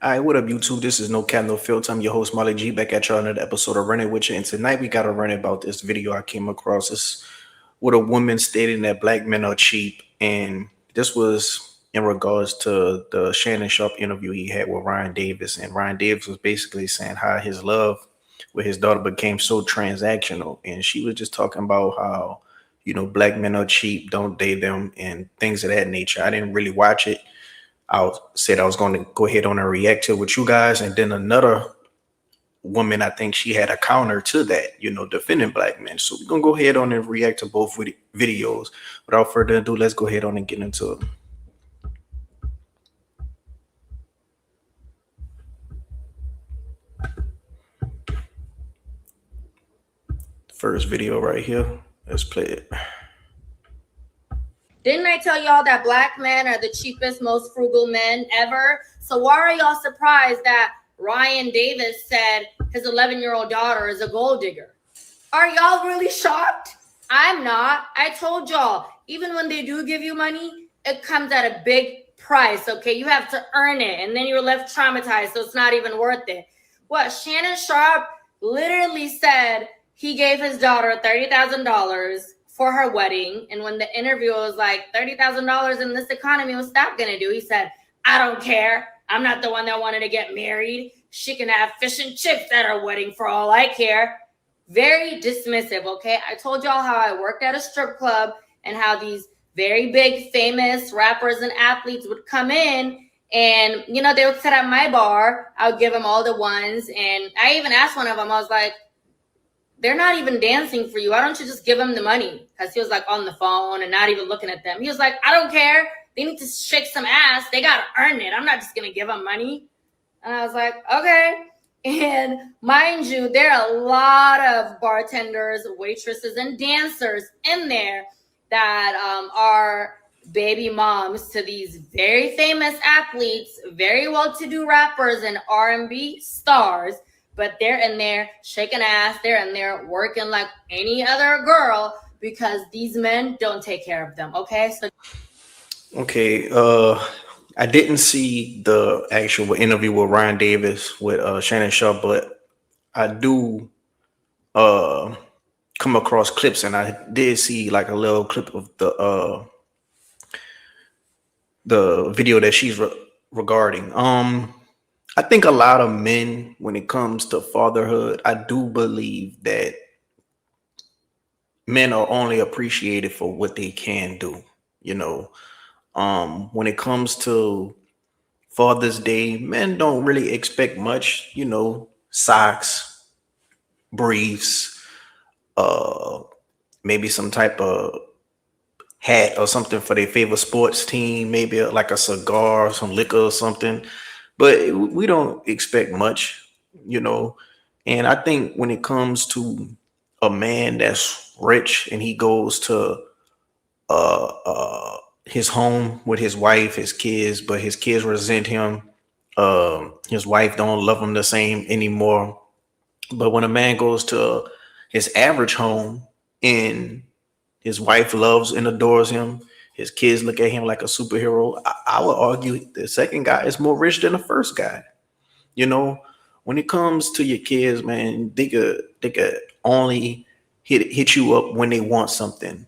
All right, what up, YouTube? This is No Cap, No Filter. I'm your host, Molly G, back at y'all another episode of Running With You. And tonight we got to run about this video I came across. This with a woman stating that black men are cheap. And this was in regards to the Shannon Sharp interview he had with Ryan Davis. And Ryan Davis was basically saying how his love with his daughter became so transactional. And she was just talking about how, black men are cheap, don't date them, and things of that nature. I didn't really watch it. Said I was going to go ahead on and react to it with you guys, and then another woman, I think she had a counter to that, defending black men. So we're gonna go ahead on and react to both videos. Without further ado, let's go ahead on and get into it. First video right here. Let's play it. Didn't I tell y'all that black men are the cheapest, most frugal men ever? So why are y'all surprised that Ryan Davis said his 11-year-old daughter is a gold digger? Are y'all really shocked? I'm not. I told y'all, even when they do give you money, it comes at a big price, okay? You have to earn it, and then you're left traumatized, so it's not even worth it. What, Shannon Sharp literally said he gave his daughter $30,000 for her wedding. And when the interview was like, $30,000 in this economy, what's that gonna do? He said, I don't care. I'm not the one that wanted to get married. She can have fish and chips at her wedding for all I care. Very dismissive, okay? I told y'all how I worked at a strip club and how these very big famous rappers and athletes would come in and, they would sit at my bar. I would give them all the ones. And I even asked one of them, I was like, they're not even dancing for you. Why don't you just give them the money? Because he was like on the phone and not even looking at them. He was like, I don't care. They need to shake some ass. They got to earn it. I'm not just going to give them money. And I was like, okay. And mind you, there are a lot of bartenders, waitresses, and dancers in there that are baby moms to these very famous athletes, very well-to-do rappers and R&B stars. But they're in there shaking ass. They're in there working like any other girl because these men don't take care of them. Okay. Okay. I didn't see the actual interview with Ryan Davis with Shannon Sharp, but I do come across clips, and I did see like a little clip of the video that she's regarding. I think a lot of men, when it comes to fatherhood, I do believe that men are only appreciated for what they can do. When it comes to Father's Day, men don't really expect much. Socks, briefs, maybe some type of hat or something for their favorite sports team, maybe like a cigar, some liquor or something. But we don't expect much, And I think when it comes to a man that's rich and he goes to his home with his wife, his kids, but his kids resent him. His wife don't love him the same anymore. But when a man goes to his average home and his wife loves and adores him, his kids look at him like a superhero, I would argue the second guy is more rich than the first guy. When it comes to your kids, man, they could only hit you up when they want something.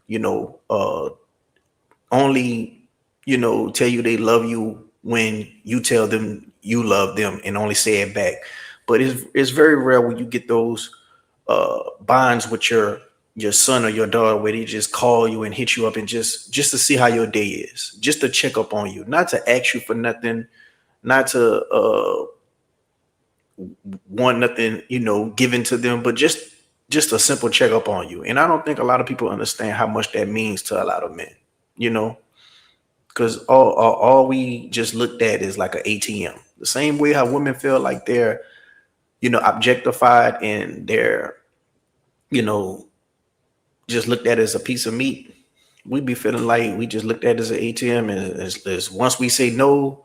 Only tell you they love you when you tell them you love them, and only say it back. But it's very rare when you get those bonds with your son or your daughter where they just call you and hit you up and just to see how your day is, just to check up on you, not to ask you for nothing, not to want nothing given to them, but just a simple check up on you. And I don't think a lot of people understand how much that means to a lot of men, because all we just looked at is like an ATM. The same way how women feel like they're objectified and they're just looked at as a piece of meat. We be feeling like we just looked at as an ATM, and as once we say no,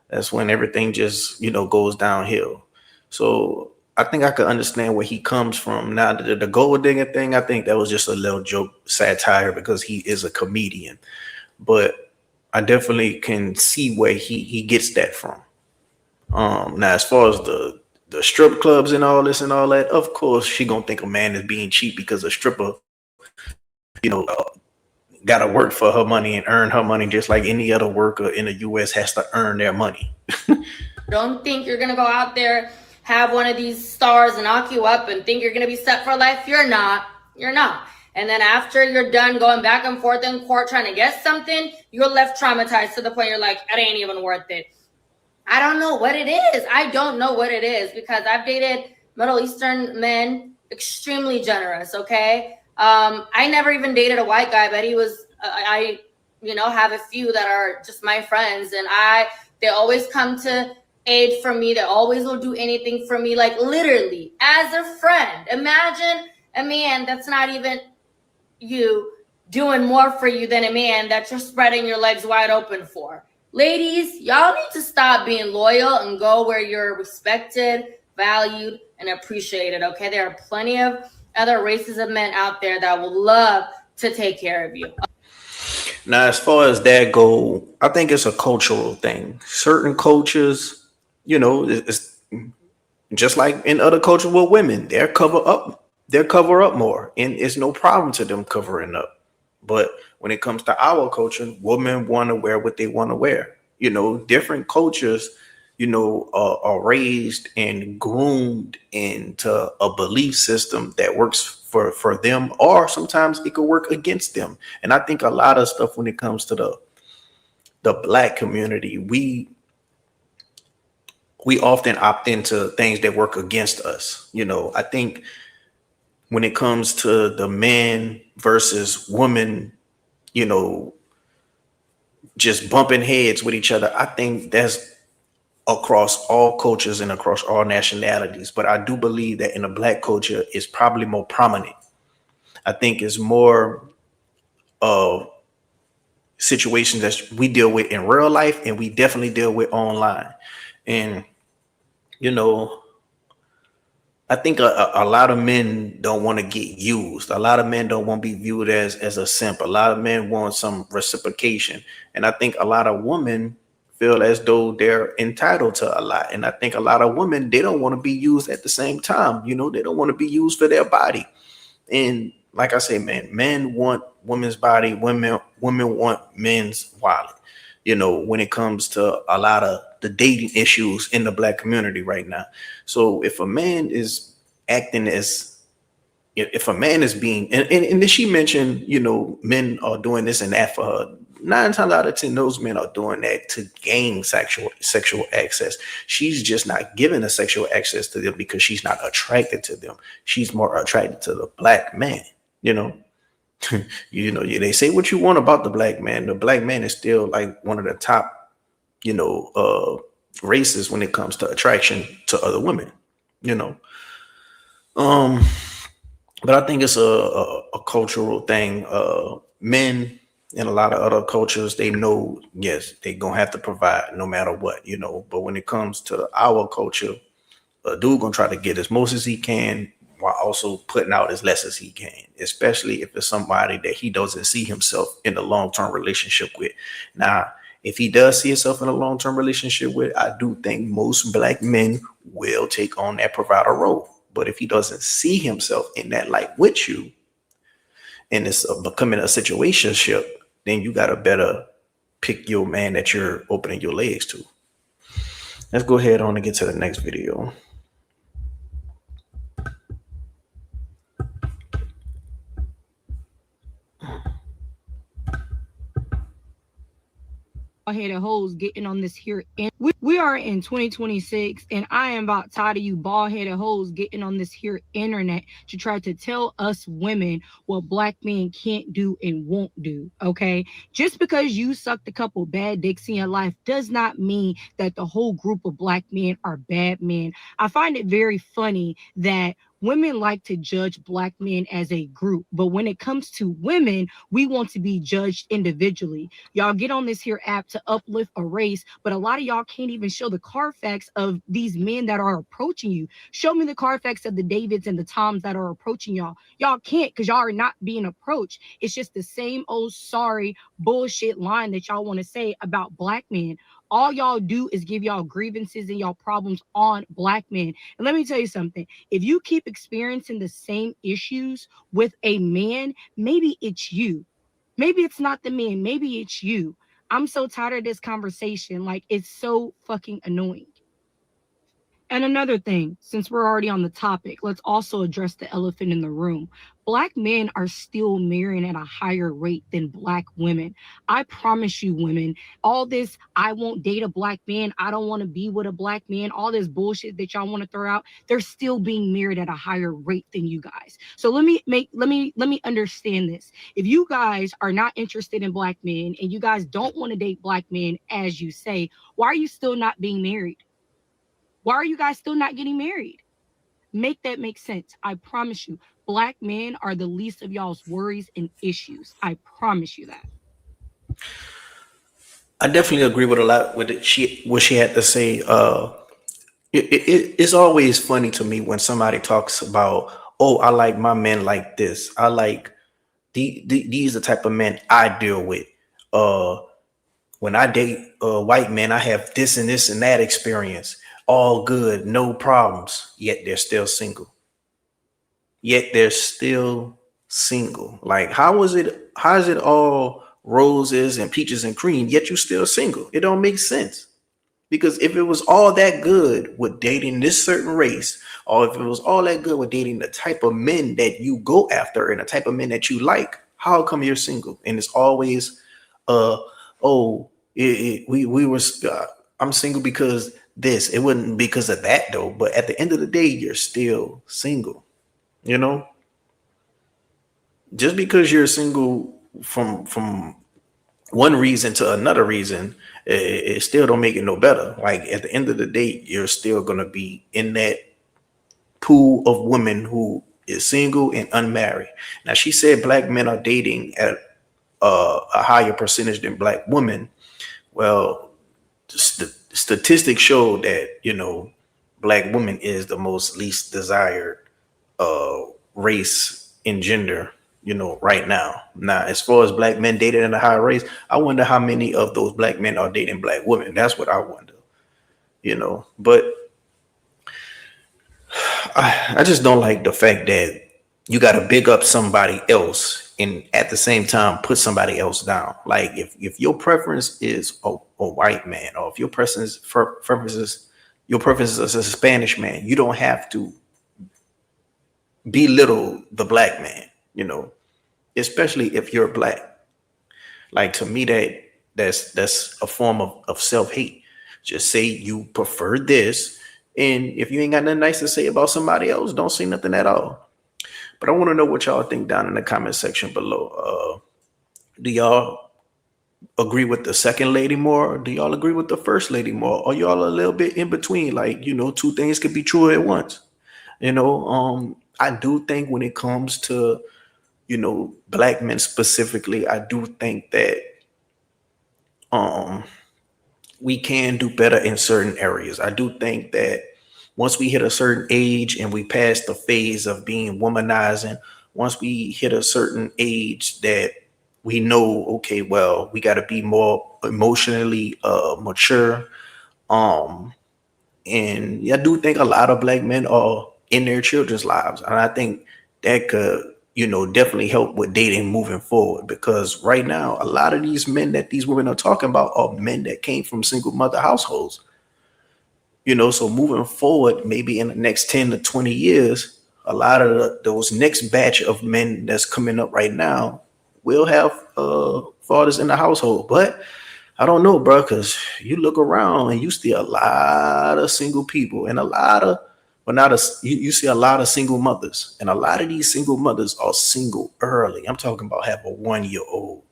that's when everything just goes downhill. So I think I could understand where he comes from. Now the gold digger thing, I think that was just a little joke satire because he is a comedian, but I definitely can see where he gets that from. Now as far as the strip clubs and all this and all that, of course she gonna think a man is being cheap because a stripper, gotta work for her money and earn her money just like any other worker in the US has to earn their money. Don't think you're gonna go out there, have one of these stars knock you up and think you're gonna be set for life. You're not. You're not. And then after you're done going back and forth in court trying to get something, you're left traumatized to the point you're like, it ain't even worth it. I don't know what it is. I don't know what it is because I've dated Middle Eastern men, extremely generous. Okay, I never even dated a white guy, but he was. Have a few that are just my friends, and they always come to aid for me. They always will do anything for me, like literally as a friend. Imagine a man that's not even you doing more for you than a man that you're spreading your legs wide open for. Ladies, y'all need to stop being loyal and go where you're respected, valued, and appreciated. Okay, there are plenty of other races of men out there that will love to take care of you. Now, as far as that go, I think it's a cultural thing. Certain cultures, it's just like in other cultures with women, they cover up more, and it's no problem to them covering up. But when it comes to our culture, women want to wear what they want to wear. Different cultures, are raised and groomed into a belief system that works for them, or sometimes it could work against them. And I think a lot of stuff when it comes to the black community, we often opt into things that work against us. I think when it comes to the man versus woman, you know, just bumping heads with each other, I think that's across all cultures and across all nationalities. But I do believe that in the black culture, it's probably more prominent. I think it's more of situations that we deal with in real life and we definitely deal with online. And, you know, I think a lot of men don't want to get used. A lot of men don't want to be viewed as a simp. A lot of men want some reciprocation. And I think a lot of women feel as though they're entitled to a lot. And I think a lot of women, they don't want to be used at the same time. They don't want to be used for their body. And like I say, man, men want women's body, women want men's wallet. When it comes to a lot of the dating issues in the black community right now. So if a man is acting as if a man is being and then she mentioned, men are doing this and that for her. 9 times out of 10, those men are doing that to gain sexual access. She's just not giving the sexual access to them because she's not attracted to them. She's more attracted to the black man. you know they say what you want about the black man. The black man is still like one of the top, races when it comes to attraction to other women. You know, um, but I think it's a cultural thing. Men in a lot of other cultures, they know, yes, they gonna have to provide no matter what. But when it comes to our culture, a dude gonna try to get as most as he can while also putting out as less as he can, especially if it's somebody that he doesn't see himself in a long-term relationship with. Now, if he does see himself in a long-term relationship with, I do think most black men will take on that provider role. But if he doesn't see himself in that light with you, and it's becoming a situationship, then you gotta better pick your man that you're opening your legs to. Let's go ahead on and get to the next video. Headed hoes getting on this here. We are in 2026, and I am about tired of you bald headed hoes getting on this here internet to try to tell us women what black men can't do and won't do. Okay, just because you sucked a couple bad dicks in your life does not mean that the whole group of black men are bad men. I find it very funny that women like to judge black men as a group, but when it comes to women, we want to be judged individually. Y'all get on this here app to uplift a race, but a lot of y'all can't even show the Carfax of these men that are approaching you. Show me the Carfax of the Davids and the Toms that are approaching y'all. Y'all can't, because y'all are not being approached. It's just the same old sorry bullshit line that y'all want to say about black men. All y'all do is give y'all grievances and y'all problems on black men. And let me tell you something. If you keep experiencing the same issues with a man, maybe it's you. Maybe it's not the man. Maybe it's you. I'm so tired of this conversation. Like, it's so fucking annoying. And another thing, since we're already on the topic, let's also address the elephant in the room. Black men are still marrying at a higher rate than black women. I promise you, women, all this, I won't date a black man, I don't want to be with a black man, all this bullshit that y'all want to throw out, they're still being married at a higher rate than you guys. So let me understand this. If you guys are not interested in black men and you guys don't want to date black men, as you say, why are you still not being married? Why are you guys still not getting married? Make that make sense. I promise you, black men are the least of y'all's worries and issues. I promise you that. I definitely agree with a lot with it. What she had to say. It's always funny to me when somebody talks about, oh, I like my men like this. I like these the type of men I deal with. Uh, when I date white men, I have this and that experience. All good, no problems. Yet they're still single. Yet they're still single. Like, how is it? How is it all roses and peaches and cream? Yet you still single? It don't make sense. Because if it was all that good with dating this certain race, or if it was all that good with dating the type of men that you go after and the type of men that you like, how come you're single? And it's always, uh, oh, we were, I'm single because this. It wasn't because of that though. But at the end of the day, you're still single. You know, just because you're single from one reason to another reason, it still don't make it no better. Like at the end of the day, you're still gonna be in that pool of women who is single and unmarried. Now she said black men are dating at a higher percentage than black women. Well, statistics show that black women is the most least desired uh, race and gender, right now. Now, as far as black men dating in a high race, I wonder how many of those black men are dating black women. That's what I wonder, But I just don't like the fact that you got to big up somebody else and at the same time put somebody else down. Like if your preference is a white man, or if your preference is a Spanish man, you don't have to belittle the black man, especially if you're black. Like to me, that's a form of self-hate. Just say you prefer this, and if you ain't got nothing nice to say about somebody else, don't say nothing at all. But I want to know what y'all think down in the comment section below. Do y'all agree with the second lady more? Or do y'all agree with the first lady more? Or y'all a little bit in between? Like, two things could be true at once. I do think when it comes to, black men specifically, I do think that um we can do better in certain areas. I do think that once we hit a certain age and we pass the phase of being womanizing, once we hit a certain age that we know, okay, well, we got to be more emotionally mature. Um, and I do think a lot of black men are in their children's lives. And I think that could, definitely help with dating moving forward. Because right now, a lot of these men that these women are talking about are men that came from single mother households. So moving forward, maybe in the next 10 to 20 years, a lot of those next batch of men that's coming up right now will have fathers in the household. But I don't know, bro, because you look around and you see a lot of single people and a lot of, but not a, you see a lot of single mothers. And a lot of these single mothers are single early. I'm talking about have a 1-year-old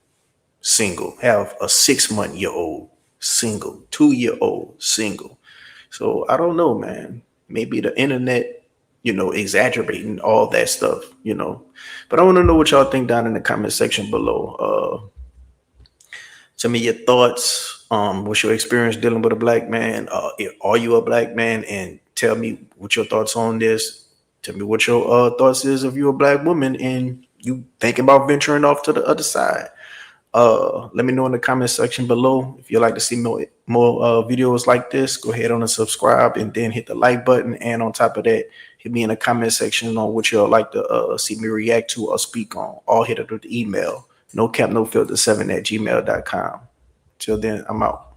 single, have a 6-month-year-old single, 2-year-old single. So I don't know, man. Maybe the internet, exaggerating all that stuff. But I want to know what y'all think down in the comment section below. Tell me your thoughts. What's your experience dealing with a black man? Are you a black man? And tell me what your thoughts on this. Tell me what your thoughts is if you're a black woman and you thinking about venturing off to the other side. Let me know in the comment section below if you'd like to see more videos like this. Go ahead on and subscribe, and then hit the like button. And on top of that, hit me in the comment section on what you'd like to see me react to or speak on. Or hit it with the email, no cap no filter 7 at gmail.com. Till then, I'm out.